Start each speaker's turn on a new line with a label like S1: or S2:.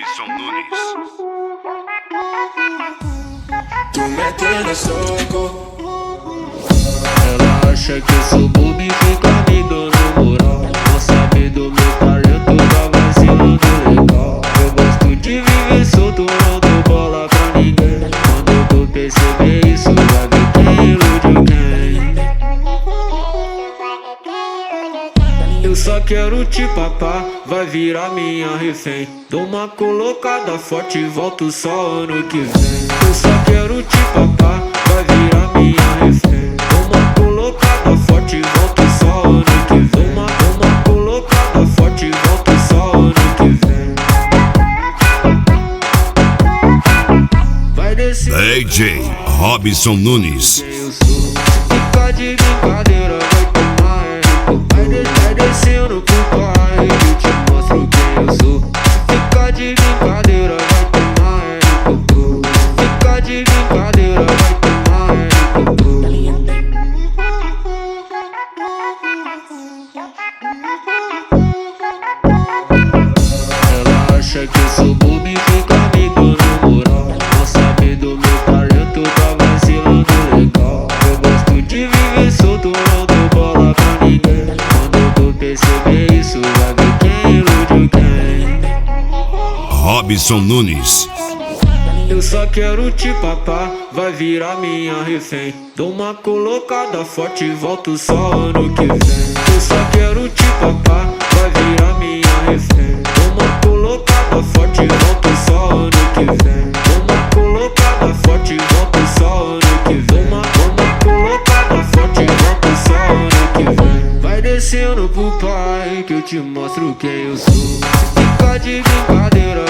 S1: Robson Nunes.
S2: Tu metendo soco.
S3: Ela acha que eu sou bobo e fica me dando moral. Não sabe do meu talento, tá vacilando legal. Eu gosto de viver solto, não dou bola pra ninguém. Quando tu perceber isso, vai ver quem iludiu quem. Eu só quero te papar, vai virar minha refém. Dou uma colocada forte e volto só ano que vem. Eu só quero te papar, vai virar minha refém. Dou uma colocada forte e volto só ano que vem. Dou uma colocada forte e volto só ano que vem. Vai descer
S1: DJ Robson Nunes.
S3: quem eu sou. Fica de brincadeira, vai tomar vai descendo pro pai, eu te mostro quem eu sou. Fica de brincadeira, vai tomar fica de brincadeira, vai tomar Ela acha que eu sou bobo e fica me dando moral. Não sabe do meu talento, tá vacilando legal. Eu gosto de viver solto, não dou bola pra ninguém. Quando tu perceber isso, vai ver quem iludiu quem.
S1: Robson Nunes.
S3: Eu só quero te papar, vai virar minha refém. Dou uma colocada forte e volto só ano que vem. Eu só quero te papar, vai virar minha refém. Dou uma colocada forte e volto só ano que vem. Dou uma colocada forte e volto só ano que vem. Dou uma colocada forte e volto só ano que vem. Vai descendo pro pai que eu te mostro quem eu sou. Fica de brincadeira,